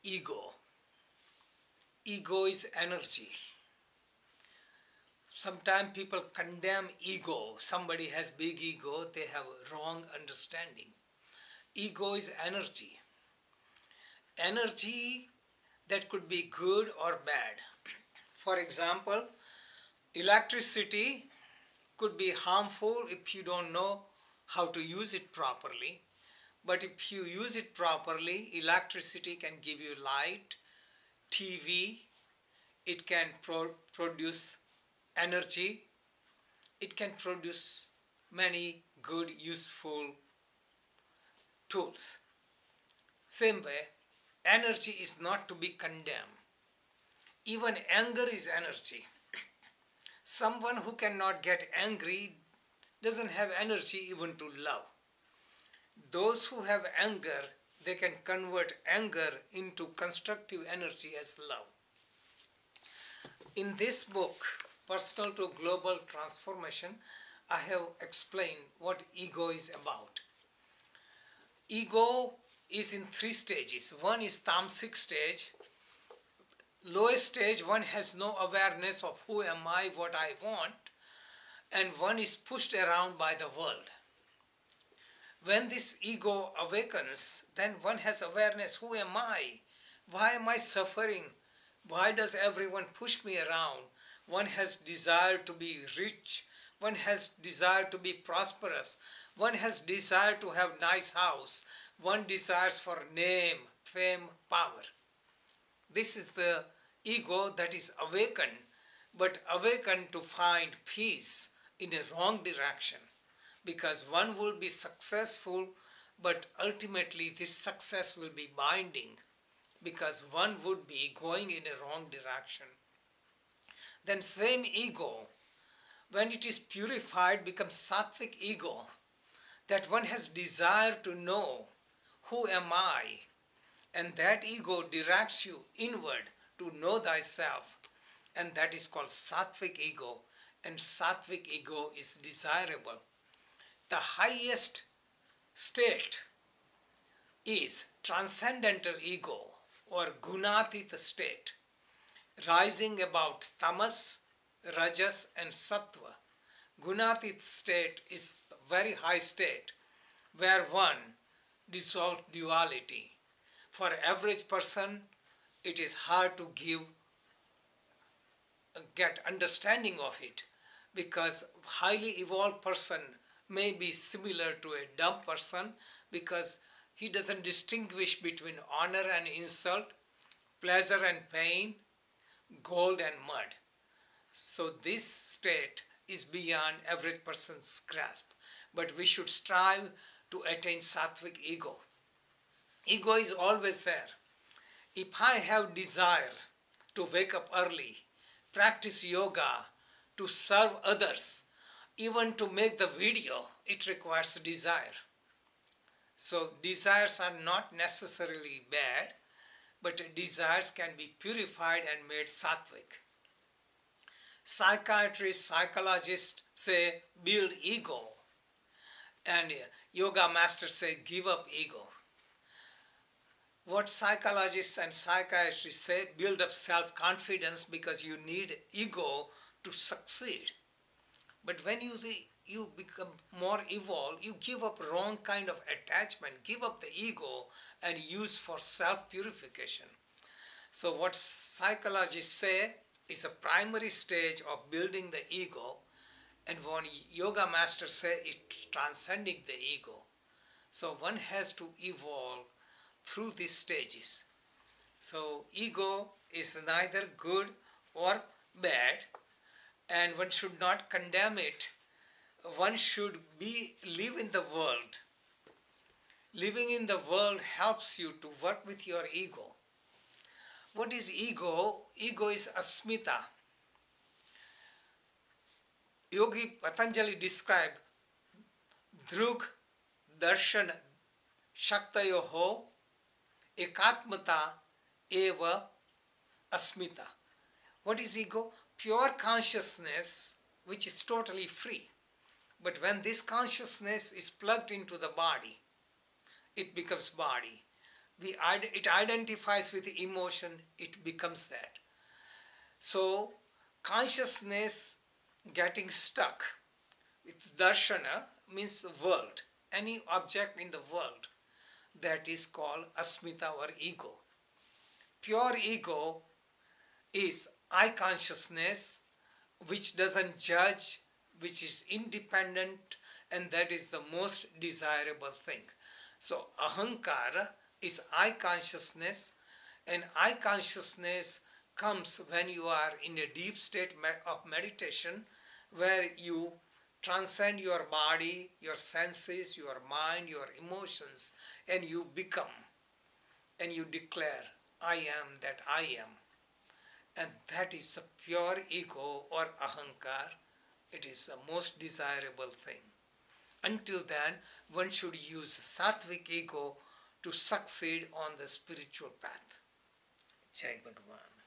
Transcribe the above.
Ego. Ego is energy. Sometimes people condemn ego. Somebody has big ego, they have a wrong understanding. Ego is energy. Energy that could be good or bad. For example, electricity could be harmful if you don't know how to use it properly. But if you use it properly, electricity can give you light, TV, it can produce energy, it can produce many good, useful tools. Same way, energy is not to be condemned. Even anger is energy. Someone who cannot get angry doesn't have energy even to love. Those who have anger, they can convert anger into constructive energy as love. In this book, Personal to Global Transformation, I have explained what ego is about. Ego is in 3 stages. One is tamasic stage. Lowest stage, one has no awareness of who am I, what I want, and one is pushed around by the world. When this ego awakens, then one has awareness, who am I? Why am I suffering? Why does everyone push me around? One has desire to be rich. One has desire to be prosperous. One has desire to have nice house. One desires for name, fame, power. This is the ego that is awakened, but awakened to find peace in a wrong direction. Because one will be successful, but ultimately this success will be binding, because one would be going in a wrong direction. Then same ego, when it is purified, becomes sattvic ego, that one has desire to know, who am I? And that ego directs you inward to know thyself, and that is called sattvic ego, and sattvic ego is desirable. The highest state is transcendental ego or gunatita state, rising about tamas, rajas and sattva. Gunatita state is a very high state where one dissolves duality. For average person, it is hard to get understanding of it, because highly evolved person may be similar to a dumb person, because he doesn't distinguish between honor and insult, pleasure and pain, gold and mud. So this state is beyond average person's grasp. But we should strive to attain sattvic ego. Ego is always there. If I have desire to wake up early, practice yoga, to serve others, even to make the video, it requires desire. So desires are not necessarily bad, but desires can be purified and made sattvic. Psychiatrists, psychologists say build ego, and yoga masters say give up ego. What psychologists and psychiatrists say, build up self-confidence, because you need ego to succeed. But when you become more evolved, you give up wrong kind of attachment, give up the ego and use for self-purification. So what psychologists say is a primary stage of building the ego, and when yoga masters say it's transcending the ego. So one has to evolve through these stages. So ego is neither good or bad, and one should not condemn it. One should live in the world. Living in the world helps you to work with your ego. What is ego? Ego is asmita. Yogi Patanjali described Drug Darshan Shaktayoho Ekatmata Eva Asmita. What is ego? Pure consciousness which is totally free. But when this consciousness is plugged into the body, it becomes body. it identifies with the emotion, it becomes that. So consciousness getting stuck with darshana means world, any object in the world, that is called asmita or ego. Pure ego is I consciousness, which doesn't judge, which is independent, and that is the most desirable thing. So ahankara is I consciousness, and I consciousness comes when you are in a deep state of meditation, where you transcend your body, your senses, your mind, your emotions, and you become, and you declare, I am that I am. And that is the pure ego or ahankar. It is the most desirable thing. Until then, one should use sattvic ego to succeed on the spiritual path. Jai Bhagavan.